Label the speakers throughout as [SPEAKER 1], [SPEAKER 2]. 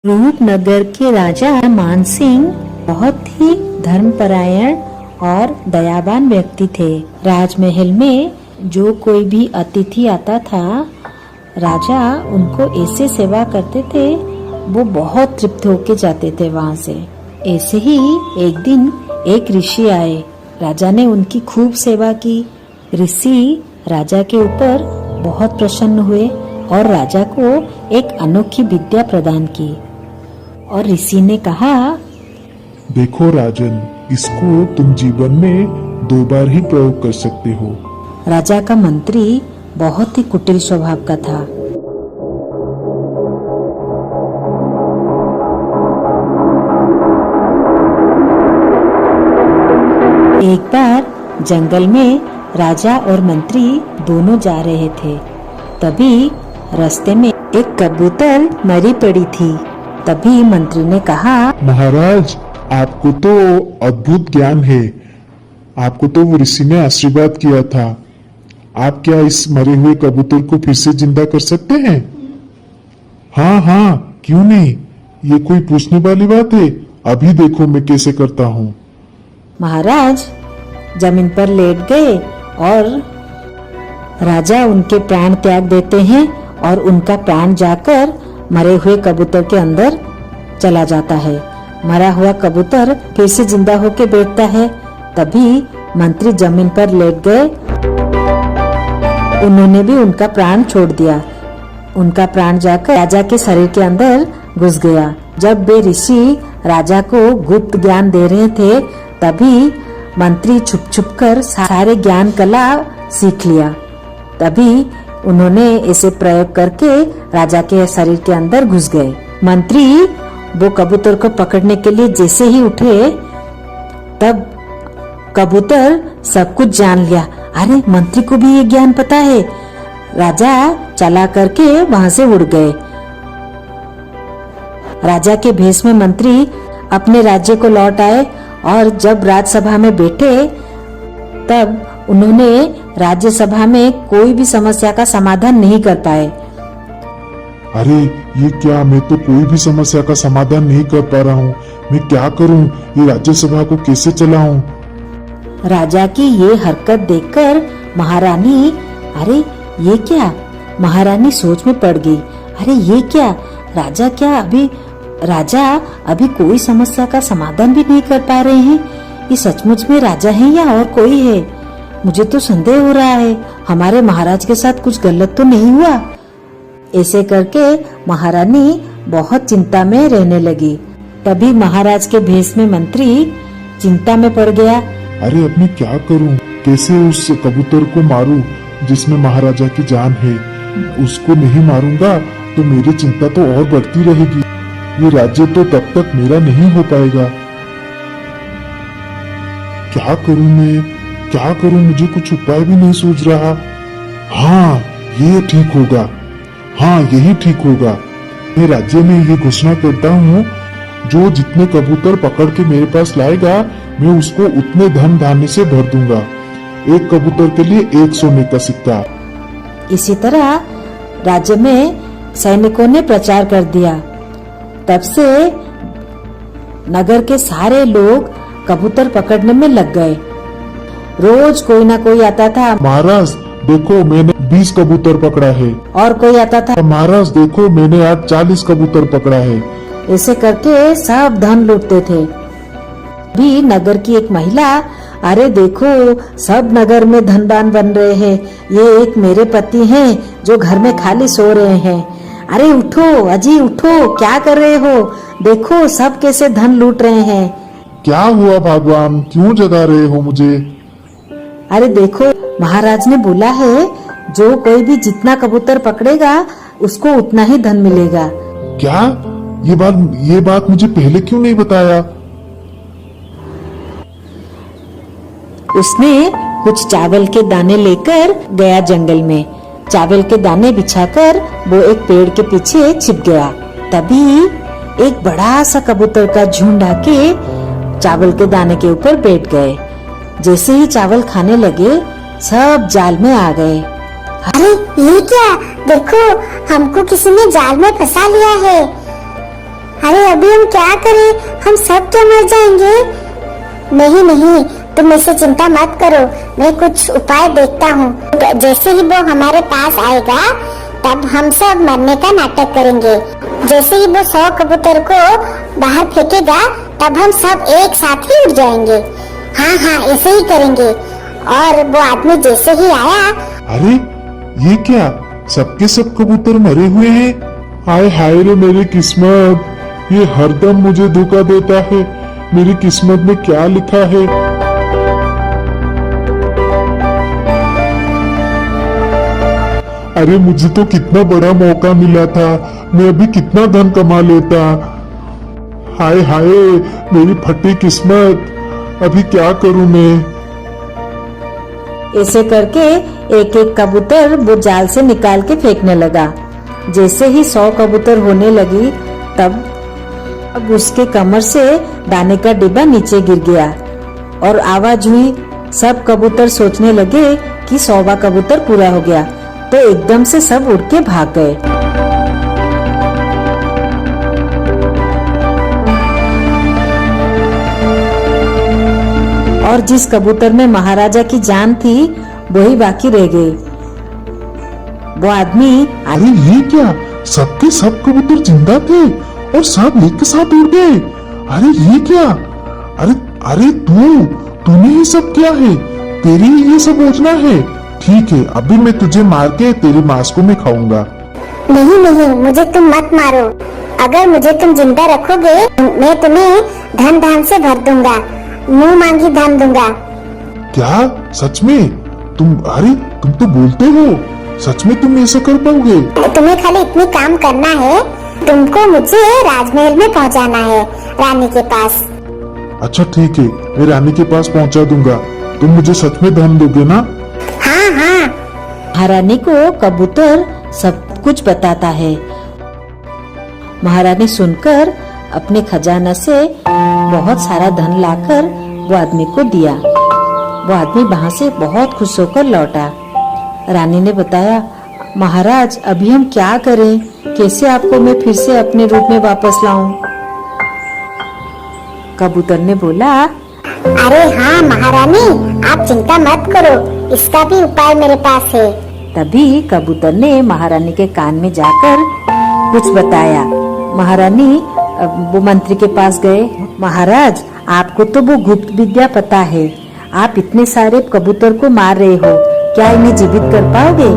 [SPEAKER 1] रूपनगर के राजा मानसिंह बहुत ही धर्मपरायण और दयावान व्यक्ति थे। राजमहल में जो कोई भी अतिथि आता था, राजा उनको ऐसे सेवा करते थे, वो बहुत तृप्त होके जाते थे वहाँ से। ऐसे ही एक दिन एक ऋषि आए, राजा ने उनकी खूब सेवा की। ऋषि राजा के ऊपर बहुत प्रसन्न हुए और राजा को एक अनोखी विद्या प्रदान की। और ऋषि ने कहा,
[SPEAKER 2] देखो राजन, इसको तुम जीवन में 2 बार ही प्रयोग कर सकते हो।
[SPEAKER 1] राजा का मंत्री बहुत ही कुटिल स्वभाव का था। एक बार जंगल में राजा और मंत्री दोनों जा रहे थे। तभी रास्ते में एक कबूतर मरी पड़ी थी। तभी मंत्री ने कहा,
[SPEAKER 2] महाराज, आपको तो अद्भुत ज्ञान है। आपको तो वो ऋषि ने आशीर्वाद किया था। आप क्या इस मरे हुए कबूतर को फिर से जिंदा कर सकते हैं? हाँ हाँ, क्यों नहीं, ये कोई पूछने वाली बात है। अभी देखो मैं कैसे करता हूँ।
[SPEAKER 1] महाराज जमीन पर लेट गए और राजा उनके प्राण त्याग देते हैं और उनका प्राण जाकर मरे हुए कबूतर के अंदर चला जाता है। मरा हुआ कबूतर फिर से जिंदा होकर बैठता है। तभी मंत्री जमीन पर लेट गए। उन्होंने भी उनका प्राण छोड़ दिया। उनका प्राण जाकर राजा के शरीर के अंदर घुस गया। जब वे ऋषि राजा को गुप्त ज्ञान दे रहे थे, तभी मंत्री छुप छुप कर सारे ज्ञान कला सीख लिया। तभी उन्होंने ऐसे प्रयोग करके राजा के शरीर के अंदर घुस गए। मंत्री वो कबूतर को पकड़ने के लिए जैसे ही उठे, तब कबूतर सब कुछ जान लिया। अरे, मंत्री को भी ये ज्ञान पता है। राजा चला करके वहां से उड़ गए। राजा के भेष में मंत्री अपने राज्य को लौट आए और जब राज्यसभा में बैठे, तब उन्होंने राज्यसभा में कोई भी समस्या का समाधान नहीं कर पाए।
[SPEAKER 2] अरे ये क्या, मैं तो कोई भी समस्या का समाधान नहीं कर पा रहा हूँ। मैं क्या करूँ? ये राज्यसभा को कैसे चलाऊं?
[SPEAKER 1] राजा की ये हरकत देखकर महारानी, अरे ये क्या? महारानी सोच में पड़ गई। अरे ये क्या, राजा अभी कोई समस्या का समाधान भी नहीं कर पा रहे हैं। ये सचमुच में राजा है या और कोई है? मुझे तो संदेह हो रहा है, हमारे महाराज के साथ कुछ गलत तो नहीं हुआ। ऐसे करके महारानी बहुत चिंता में रहने लगी। तभी महाराज के भेष में मंत्री चिंता में पड़ गया।
[SPEAKER 2] अरे अब मैं क्या करूं? कैसे उस कबूतर को मारूं जिसमें महाराजा की जान है? उसको नहीं मारूंगा तो मेरी चिंता तो और बढ़ती रहेगी। ये राज्य तो तब तक मेरा नहीं हो पाएगा। क्या करूं मैं, क्या करूं? मुझे कुछ उपाय भी नहीं सूझ रहा। हाँ, ये ठीक होगा। हाँ, यही ठीक होगा। मैं राज्य में ये घोषणा करता हूँ, जो जितने कबूतर पकड़ के मेरे पास लाएगा, मैं उसको उतने धन धान्य से भर दूंगा। एक कबूतर के लिए 1 सोने का सिक्का।
[SPEAKER 1] इसी तरह राज्य में सैनिकों ने प्रचार कर दिया। तब से नगर के सारे लोग कबूतर पकड़ने में लग गए। रोज कोई ना कोई आता था।
[SPEAKER 2] महाराज देखो, मैंने 20 कबूतर पकड़ा है।
[SPEAKER 1] और कोई आता था,
[SPEAKER 2] महाराज देखो, मैंने आज 40 कबूतर पकड़ा है।
[SPEAKER 1] ऐसे करके सब धन लूटते थे। भी नगर की एक महिला, अरे देखो, सब नगर में धनवान बन रहे हैं। ये एक मेरे पति हैं जो घर में खाली सो रहे हैं। अरे उठो अजी, उठो, क्या कर रहे हो? देखो सब कैसे धन लूट रहे हैं।
[SPEAKER 2] क्या हुआ भगवान, क्यों जगा रहे हो मुझे?
[SPEAKER 1] अरे देखो, महाराज ने बोला है, जो कोई भी जितना कबूतर पकड़ेगा उसको उतना ही धन मिलेगा।
[SPEAKER 2] क्या? ये बात मुझे पहले क्यों नहीं बताया?
[SPEAKER 1] उसने कुछ चावल के दाने लेकर गया जंगल में। चावल के दाने बिछाकर वो एक पेड़ के पीछे छिप गया। तभी एक बड़ा सा कबूतर का झुंड आके चावल के दाने के ऊपर बैठ गए। जैसे ही चावल खाने लगे, सब जाल में आ गए।
[SPEAKER 3] अरे ये क्या, देखो हमको किसी ने जाल में फंसा लिया है। अभी हम क्या करें, हम सब क्या मर जाएंगे? नहीं नहीं, तुम इससे चिंता मत करो, मैं कुछ उपाय देखता हूँ। जैसे ही वो हमारे पास आएगा तब हम सब मरने का नाटक करेंगे। जैसे ही वो 100 कबूतर को बाहर फेंकेगा तब हम सब एक साथ ही उड़ जाएंगे। हाँ हाँ, ऐसे ही करेंगे। और वो आदमी जैसे ही आया,
[SPEAKER 2] अरे ये क्या, सबके सब कबूतर मरे हुए हैं। हाय हाय रे मेरी किस्मत, ये हरदम मुझे धोखा देता है। मेरी किस्मत में क्या लिखा है? अरे मुझे तो कितना बड़ा मौका मिला था, मैं अभी कितना धन कमा लेता। हाय हाय मेरी फटी किस्मत, अभी क्या करूं मैं?
[SPEAKER 1] ऐसे करके एक एक कबूतर वो जाल से निकाल के फेंकने लगा। जैसे ही 100 कबूतर होने लगी तब अब उसके कमर से दाने का डिब्बा नीचे गिर गया और आवाज हुई। सब कबूतर सोचने लगे कि 100वां कबूतर पूरा हो गया, तो एकदम से सब उड़ के भाग गए। और जिस कबूतर में महाराजा की जान थी वही बाकी रह गई। वो आदमी
[SPEAKER 2] अरे ये क्या, सबके सब कबूतर जिंदा थे और सब एक के साथ उड़ गए। अरे ये क्या, अरे अरे तूने ये सब किया है, तेरी ही ये सब योजना है। ठीक है, अभी मैं तुझे मार के तेरे मांस को मैं खाऊंगा।
[SPEAKER 3] नहीं नहीं, मुझे तुम मत मारो। अगर मुझे तुम जिंदा रखोगे मैं तुम्हें धन धान से भर दूंगा, मुंह मांगी धन दूंगा।
[SPEAKER 2] क्या सच में? अरे तुम तो बोलते हो, सच में तुम ऐसा कर पाओगे?
[SPEAKER 3] तुम्हें खाली इतनी काम करना है, तुमको मुझे राजमहल में पहुंचाना है, रानी के पास।
[SPEAKER 2] अच्छा ठीक है, मैं रानी के पास पहुंचा दूंगा। तुम मुझे सच में धन दोगे ना?
[SPEAKER 3] हाँ हाँ।
[SPEAKER 1] महारानी को कबूतर सब कुछ बताता है। महारानी सुनकर अपने खजाना से बहुत सारा धन लाकर वो आदमी को दिया। वो आदमी वहाँ से बहुत खुश होकर लौटा। रानी ने बताया, महाराज अभी हम क्या करें, कैसे आपको मैं फिर से अपने रूप में वापस लाऊं? कबूतर ने बोला,
[SPEAKER 3] अरे हाँ महारानी, आप चिंता मत करो, इसका भी उपाय मेरे पास है।
[SPEAKER 1] तभी कबूतर ने महारानी के कान में जाकर कुछ बताया। महारानी वो मंत्री के पास गए। महाराज आपको तो वो गुप्त विद्या पता है, आप इतने सारे कबूतर को मार रहे हो, क्या इन्हें जीवित कर पाओगे?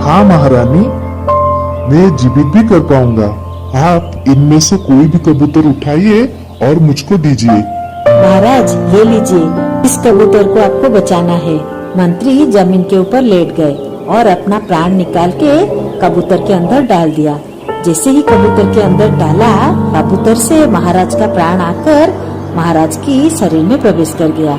[SPEAKER 2] हाँ महारानी, मैं जीवित भी कर पाऊंगा। आप इनमें से कोई भी कबूतर उठाइए और मुझको दीजिए।
[SPEAKER 1] महाराज ये लीजिए, इस कबूतर को आपको बचाना है। मंत्री जमीन के ऊपर लेट गए और अपना प्राण निकाल के कबूतर के अंदर डाल दिया। जैसे ही कबूतर के अंदर डाला, कबूतर से महाराज का प्राण आकर महाराज की शरीर में प्रवेश कर गया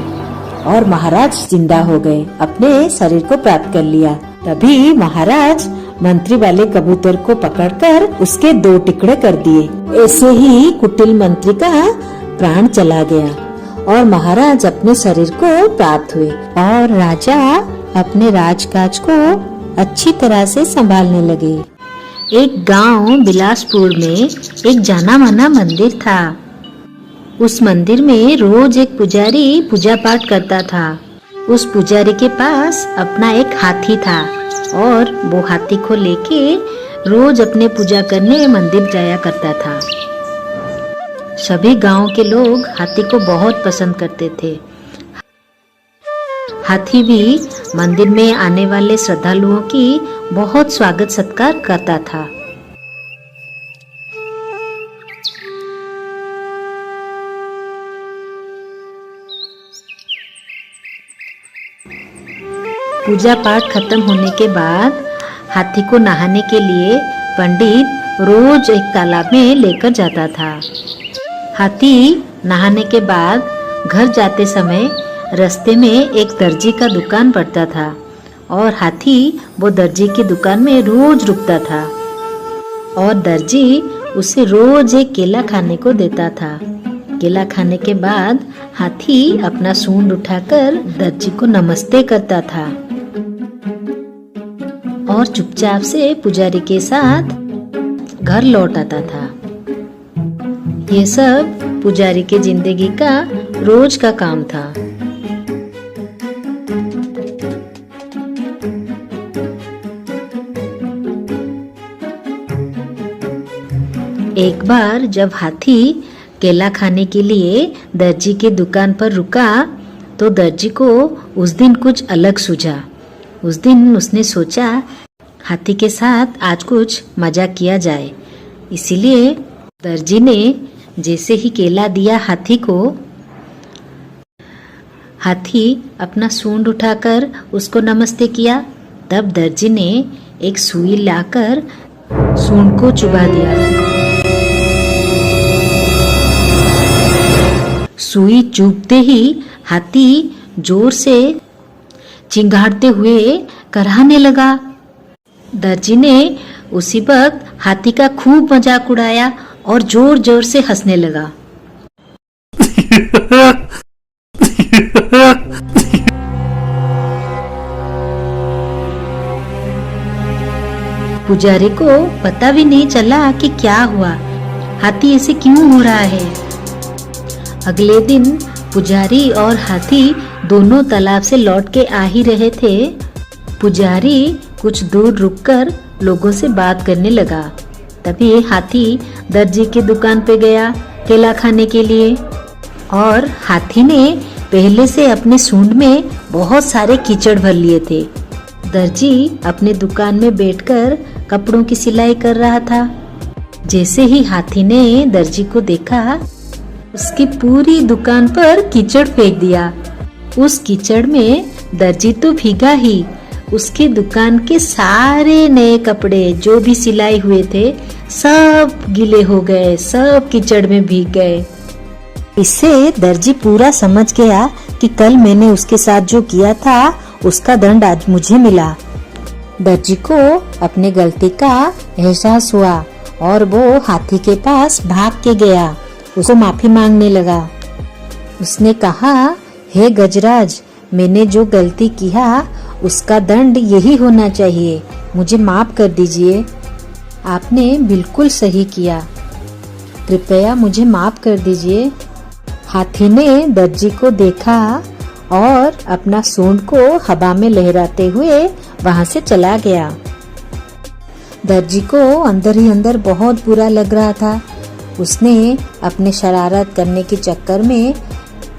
[SPEAKER 1] और महाराज जिंदा हो गए, अपने शरीर को प्राप्त कर लिया। तभी महाराज मंत्री वाले कबूतर को पकड़कर उसके 2 टुकड़े कर दिए। ऐसे ही कुटिल मंत्री का प्राण चला गया और महाराज अपने शरीर को प्राप्त हुए और राजा अपने राजकाज को अच्छी तरह से संभालने लगे। एक गांव बिलासपुर में एक जाना माना मंदिर था। उस मंदिर में रोज एक पुजारी पूजा पाठ करता था। उस पुजारी के पास अपना एक हाथी था और वो हाथी को लेके रोज अपने पूजा करने मंदिर जाया करता था। सभी गांव के लोग हाथी को बहुत पसंद करते थे। हाथी भी मंदिर में आने वाले श्रद्धालुओं की बहुत स्वागत सत्कार करता था। पूजा पाठ खत्म होने के बाद हाथी को नहाने के लिए पंडित रोज एक तालाब में लेकर जाता था। हाथी नहाने के बाद घर जाते समय रास्ते में एक दर्जी का दुकान पड़ता था और हाथी वो दर्जी की दुकान में रोज रुकता था और दर्जी उसे रोज एक केला खाने को देता था। केला खाने के बाद हाथी अपना सूंड उठाकर दर्जी को नमस्ते करता था और चुपचाप से पुजारी के साथ घर लौट आता था। ये सब पुजारी के जिंदगी का रोज का काम था। एक बार जब हाथी केला खाने के लिए दर्जी के दुकान पर रुका तो दर्जी को उस दिन कुछ अलग सूझा। उस दिन उसने सोचा हाथी के साथ आज कुछ मजा किया जाए। इसीलिए दर्जी ने जैसे ही केला दिया हाथी को, हाथी अपना सूंड उठाकर उसको नमस्ते किया। तब दर्जी ने एक सुई लाकर सूंड को चुभा दिया। सुई चुभते ही हाथी जोर से चिंगाड़ते हुए कराहने लगा। दर्जी ने उसी वक्त हाथी का खूब मजाक उड़ाया और जोर जोर से हंसने लगा। पुजारी को पता भी नहीं चला कि क्या हुआ, हाथी ऐसे क्यों हो रहा है। अगले दिन पुजारी और हाथी दोनों तालाब से लौट के आ ही रहे थे। पुजारी कुछ दूर रुककर लोगों से बात करने लगा। तभी हाथी दर्जी की दुकान पे गया केला खाने के लिए, और हाथी ने पहले से अपने सूंड में बहुत सारे कीचड़ भर लिए थे। दर्जी अपने दुकान में बैठकर कपड़ों की सिलाई कर रहा था। जैसे ही हाथी ने दर्जी को देखा, उसकी पूरी दुकान पर कीचड़ फेंक दिया। उस कीचड़ में दर्जी तो भीगा ही, उसकी दुकान के सारे नए कपड़े जो भी सिलाई हुए थे सब गीले हो गए, सब कीचड़ में भीग गए। इससे दर्जी पूरा समझ गया कि कल मैंने उसके साथ जो किया था उसका दंड आज मुझे मिला। दर्जी को अपने गलती का एहसास हुआ और वो हाथी के पास भाग के गया, उसको माफी मांगने लगा। उसने कहा, हे गजराज, मैंने जो गलती किया उसका दंड यही होना चाहिए, मुझे माफ कर दीजिए। आपने बिल्कुल सही किया, कृपया मुझे माफ कर दीजिए। हाथी ने दर्जी को देखा और अपना सूंड को हवा में लहराते हुए वहां से चला गया। दर्जी को अंदर ही अंदर बहुत बुरा लग रहा था। उसने अपने शरारत करने के चक्कर में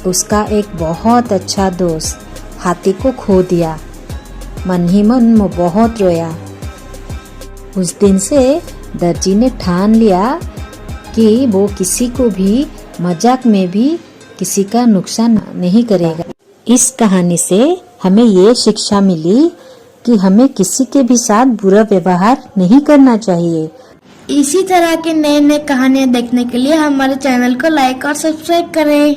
[SPEAKER 1] उसका एक बहुत अच्छा दोस्त हाथी को खो दिया। मन ही मन वो बहुत रोया। उस दिन से दर्जी ने ठान लिया कि वो किसी को भी मजाक में भी किसी का नुकसान नहीं करेगा। इस कहानी से हमें ये शिक्षा मिली कि हमें किसी के भी साथ बुरा व्यवहार नहीं करना चाहिए।
[SPEAKER 4] इसी तरह के नए नए कहानियाँ देखने के लिए हमारे चैनल को लाइक और सब्सक्राइब करें।